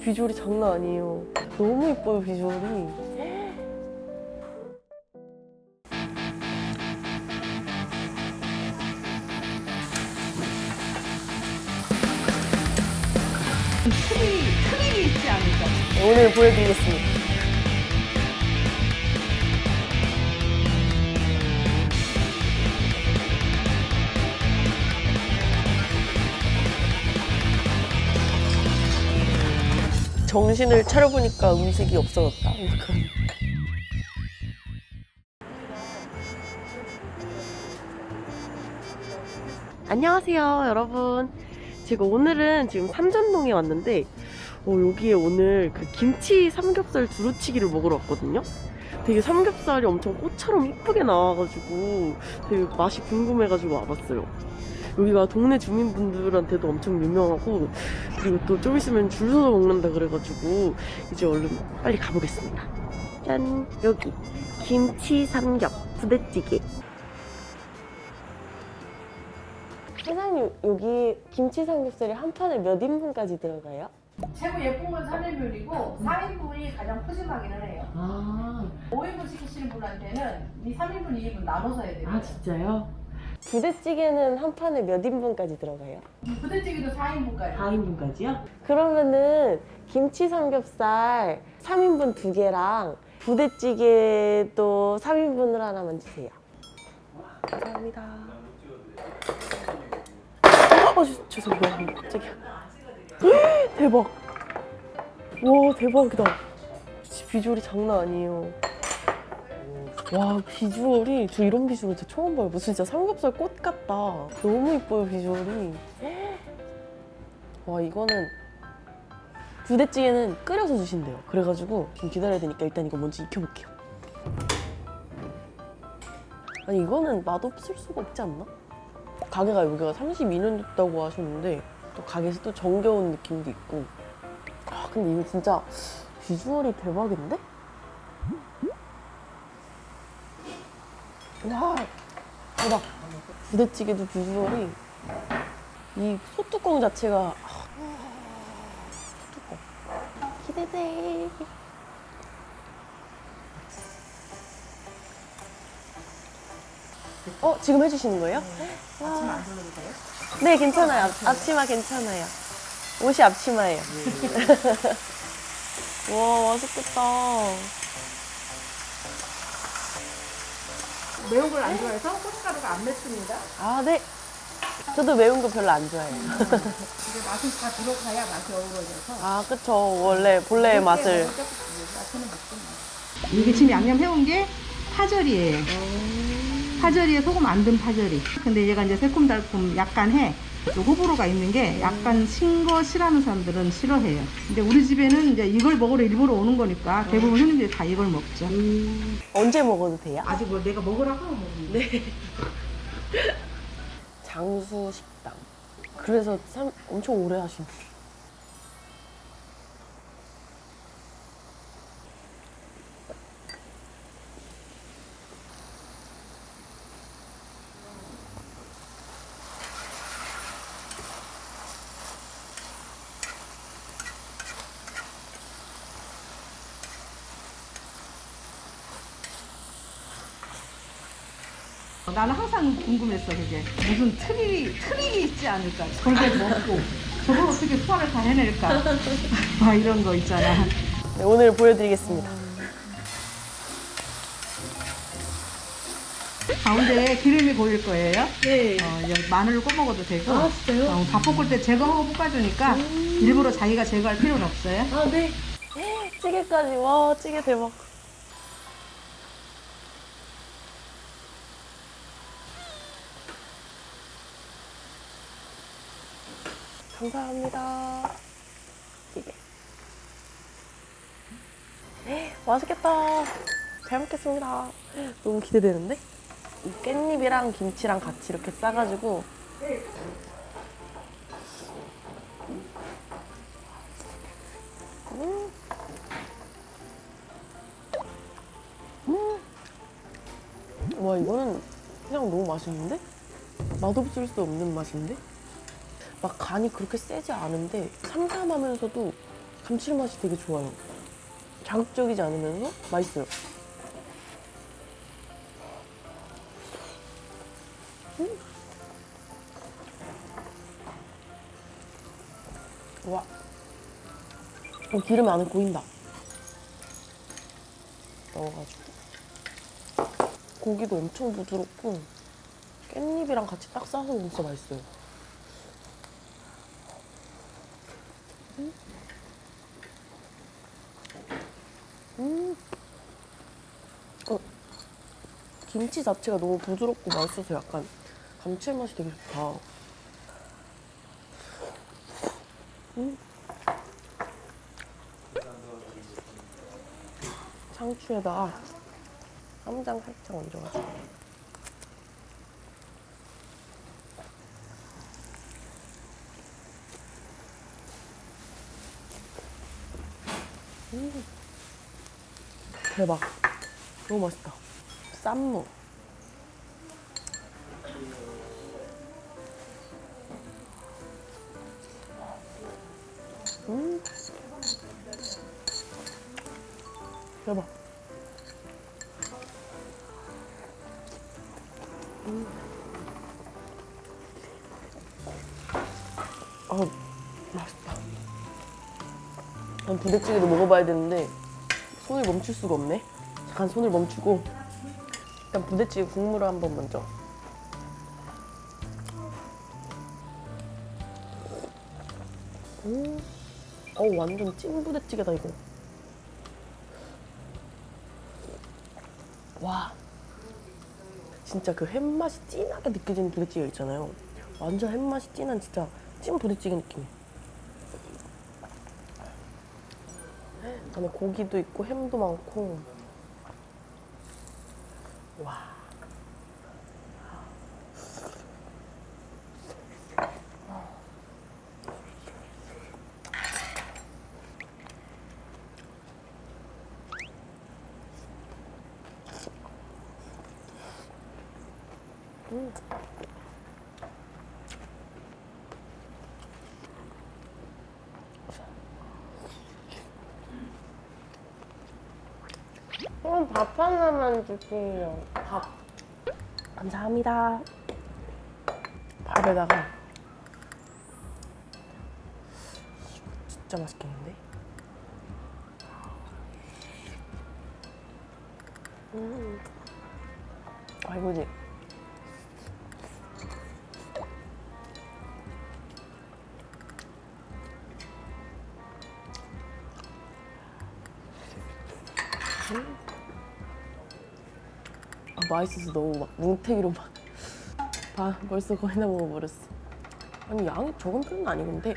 비주얼이 장난 아니에요. 너무 예뻐요, 비주얼이. 트릭이 있지 않을까? 오늘 보여드리겠습니다. 정신을 차려보니까 음식이 없어졌다. 어떡하니. 안녕하세요, 여러분. 제가 오늘은 지금 삼전동에 왔는데 여기에 오늘 그 김치 삼겹살 두루치기를 먹으러 왔거든요. 되게 삼겹살이 엄청 꽃처럼 이쁘게 나와가지고 되게 맛이 궁금해가지고 와봤어요. 여기가 동네 주민분들한테도 엄청 유명하고, 그리고 또 좀 있으면 줄 서서 먹는다 그래가지고 이제 얼른 빨리 가보겠습니다. 짠! 여기 김치 삼겹 부대찌개. 사장님, 여기 김치 삼겹살이 한 판에 몇 인분까지 들어가요? 최고 예쁜 건 3인분이고 4인분이 가장 푸짐하기는 해요. 아, 5인분 시키시는 분한테는 이 3인분, 2인분 나눠서 해야 돼요. 진짜요? 부대찌개는 한 판에 몇 인분까지 들어가요? 부대찌개도 4인분까지. 4인분까지요? 그러면은 김치 삼겹살 3인분 2개랑 부대찌개도 3인분을 하나만 주세요. 감사합니다. 죄송해요. 갑자기. 대박. 와, 대박이다. 진짜 비주얼이 장난 아니에요. 와, 비주얼이, 저 이런 비주얼 진짜 처음 봐요. 무슨 진짜 삼겹살 꽃 같다. 너무 이뻐요, 비주얼이. 와, 이거는 부대찌개는 끓여서 주신대요. 그래가지고 좀 기다려야 되니까 일단 이거 먼저 익혀볼게요. 아니, 이거는 맛없을 수가 없지 않나? 가게가 여기가 32년 됐다고 하셨는데 또 가게에서 또 정겨운 느낌도 있고. 아, 근데 이거 진짜 비주얼이 대박인데? 와, 대박. 부대찌개도 비주얼이, 이 소뚜껑 자체가, 소뚜껑 기대돼. 지금 해주시는 거예요? 아침 안 돌려도 돼요? 네, 괜찮아요. 앞치마 괜찮아요. 옷이 앞치마예요. 와, 맛있겠다. 매운 걸 안 좋아해서 고춧가루가 안 맵습니다. 아, 네. 저도 매운 거 별로 안 좋아해요. 이게 맛은 다 들어가야 맛이 어우러져서. 아, 그쵸. 원래 본래의 맛을. 맛있는 맛있는. 이게 지금 양념 해온 게 파절이에요. 파절이에 소금 안 든 파절이. 근데 얘가 이제 새콤달콤 약간 해. 요 호불호가 있는 게 약간 신 거 싫어하는 사람들은 싫어해요. 근데 우리 집에는 이제 이걸 먹으러 일부러 오는 거니까 대부분 손님들이 다 이걸 먹죠. 언제 먹어도 돼요? 아직 뭐 내가 먹으라고 하면 먹는데. 네. 장수 식당. 그래서 엄청 오래 하시네. 나는 항상 궁금했어. 그게 무슨 트릭이 있지 않을까. 저걸 먹고 저걸 어떻게 소화를 다 해낼까. 막 이런 거 있잖아. 네, 오늘 보여드리겠습니다. 가운데 기름이 고일 거예요. 네. 이제 마늘을 꺼 먹어도 되고. 아, 진짜요? 밥 볶을 때 제거하고 볶아주니까 일부러 자기가 제거할 필요는 없어요. 아, 네. 찌개까지. 와, 찌개 대박. 감사합니다. 찌개. 맛있겠다. 잘 먹겠습니다. 너무 기대되는데? 이 깻잎이랑 김치랑 같이 이렇게 싸가지고. 와, 이거는 그냥 너무 맛있는데? 맛없을 수 없는 맛인데? 막 간이 그렇게 세지 않은데 삼삼하면서도 감칠맛이 되게 좋아요. 자극적이지 않으면서 맛있어요. 와, 기름 안에 고인다. 넣어가지고 고기도 엄청 부드럽고 깻잎이랑 같이 딱 싸서 먹으면 진짜 맛있어요. 김치 자체가 너무 부드럽고 맛있어서 약간 감칠맛이 되게 좋다. 상추에다가 쌈장 살짝 얹어가지고. 대박. 너무 맛있다. 쌈무. 대박. 맛있다. 난 부대찌개도 먹어봐야 되는데 손을 멈출 수가 없네. 잠깐 손을 멈추고 일단 부대찌개 국물을 한번 먼저. 완전 찐 부대찌개다 이거. 와, 진짜 그 햇맛이 진하게 느껴지는 부대찌개 있잖아요. 완전 햇맛이 진한 진짜 찐 부대찌개 느낌. 안에 고기도 있고 햄도 많고. 와. 그럼 밥 하나만 주세요. 밥. 감사합니다. 밥에다가 진짜 맛있겠는데? 이거지. 맛있어서 너무 막 뭉태기로 벌써 거의 다 먹어버렸어. 아니 양이 적은 편은 아니근데.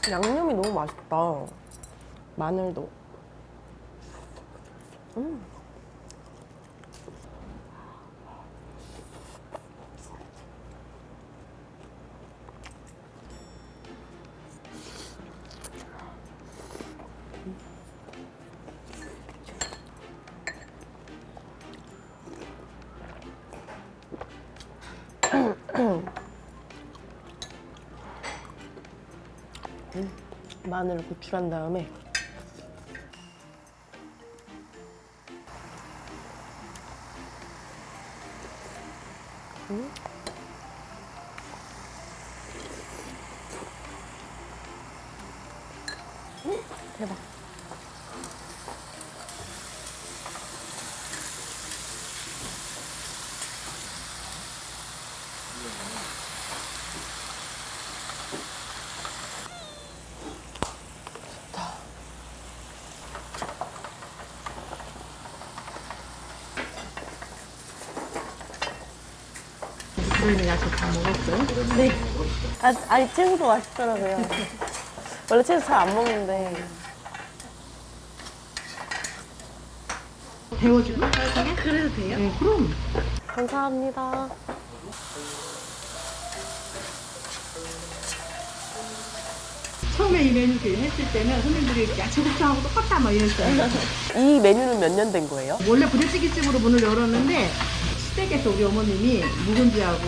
양념이 너무 맛있다. 마늘도. 마늘을 고출한 다음에 대박. 좋다. 저희는 야채 다 먹었어요? 네. 아니 채소도 맛있더라고요. 원래 채소 잘 안 먹는데. 데워줄까? 그래도 돼요? 네, 그럼. 감사합니다. 처음에 이 메뉴 했을 때는 손님들이 야채 곱창하고 똑같다 막 이랬어요. 이 메뉴는 몇 년 된 거예요? 원래 부대찌개집으로 문을 열었는데 시댁에서 우리 어머님이 묵은지하고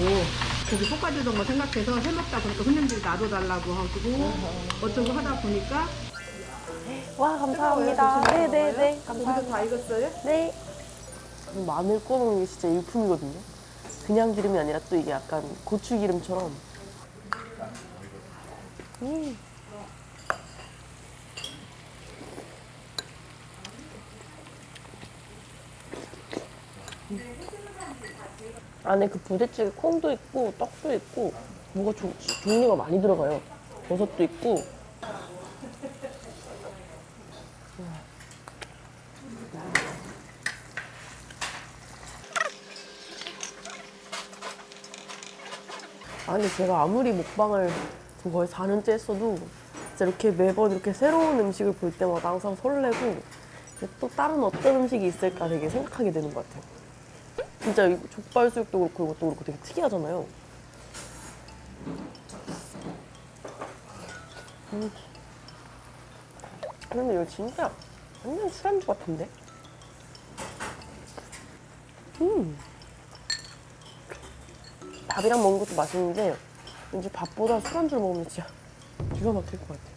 고기 볶아주던 거 생각해서 해먹다 보니까 손님들이 놔둬달라고 하고 어쩌고 하다 보니까 와 감사합니다. 네네네 감사합니다. 다 익었어요? 네. 마늘 꺼놓은 게 진짜 일품이거든요. 그냥 기름이 아니라 또 이게 약간 고추 기름처럼. 안에 그 부대찌개 콩도 있고 떡도 있고 뭐가 종류가 많이 들어가요. 버섯도 있고. 아니 제가 아무리 먹방을 지금 거의 4년째 했어도 진짜 이렇게 매번 이렇게 새로운 음식을 볼 때마다 항상 설레고 또 다른 어떤 음식이 있을까 되게 생각하게 되는 것 같아요. 진짜 이 족발수육도 그렇고 이것도 그렇고 되게 특이하잖아요. 근데 이거 진짜 완전 술안주 같은데? 밥이랑 먹는 것도 맛있는데 왠지 밥보다 술안주를 먹으면 진짜 기가 막힐 것 같아요.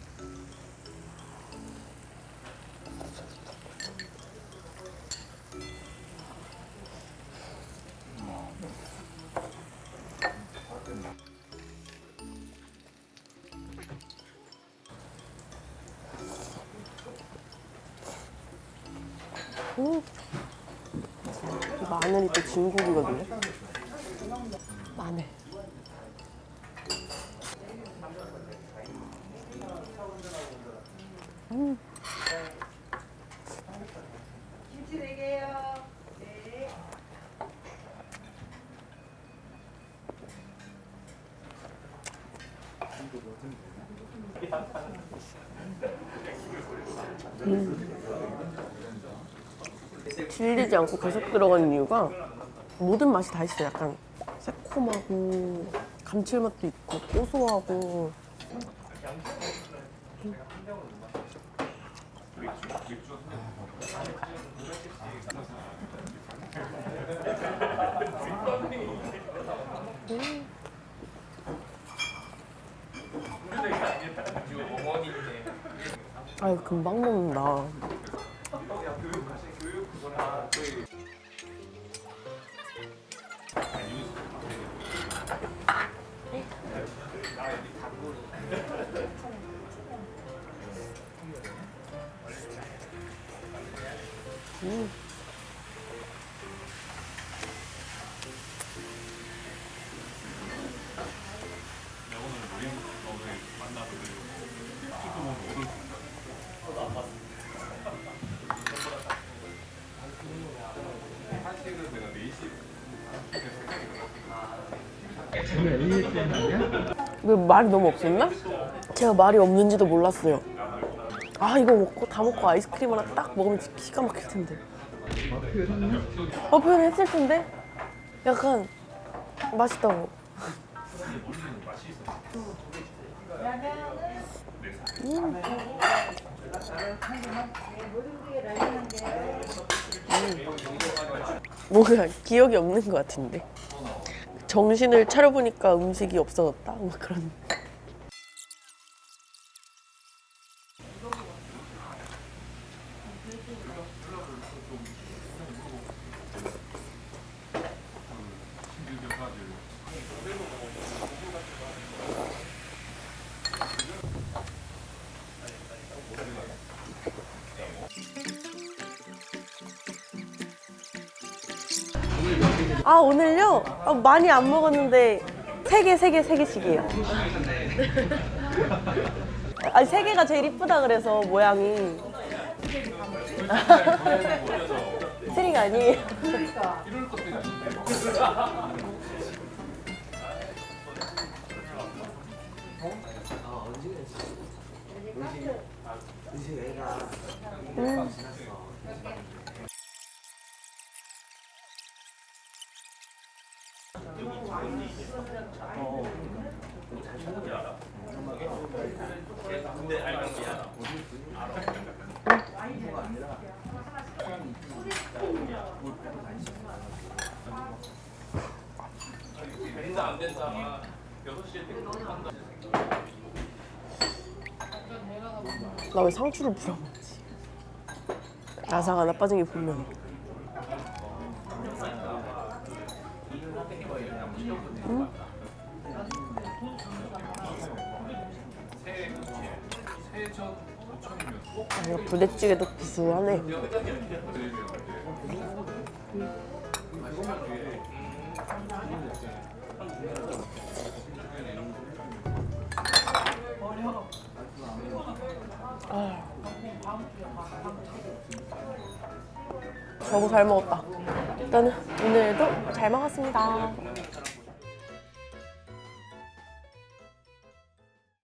이 마늘이 또 진국이거든요. 마늘. 김치 4개요. 네. 질리지 않고 계속 들어가는 이유가 모든 맛이 다 있어요. 약간 새콤하고 감칠맛도 있고 고소하고. 아유 금방 먹는다. 왜 말이 너무 없었나? 제가 말이 없는지도 몰랐어요. 아 이거 먹고 다 먹고 아이스크림 하나 딱 먹으면 기가 막힐 텐데. 표현했을 텐데? 약간 맛있다고. 뭔가 기억이 없는 것 같은데. 정신을 차려보니까 음식이 없어졌다? 막 그런. 아 오늘요? 많이 안 먹었는데 3개씩이에요. 아니 3개가 제일 이쁘다 그래서 모양이. 트리가 아니에요. 나 왜 상추를 부려먹지? 야상 하나 빠진 게 분명해. 이거 부대찌개도 구수하네. 너무 잘 먹었다. 일단은 오늘도 잘 먹었습니다.